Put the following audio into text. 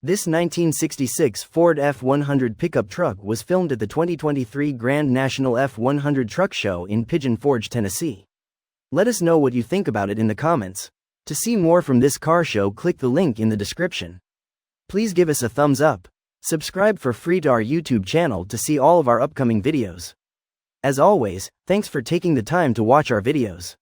This 1966 Ford F100 pickup truck was filmed at the 2023 Grand National F100 Truck Show in Pigeon Forge, Tennessee. Let us know what you think about it in the comments. To see more from this car show, click the link in the description. Please give us a thumbs up. Subscribe for free to our YouTube channel to see all of our upcoming videos. As always, thanks for taking the time to watch our videos.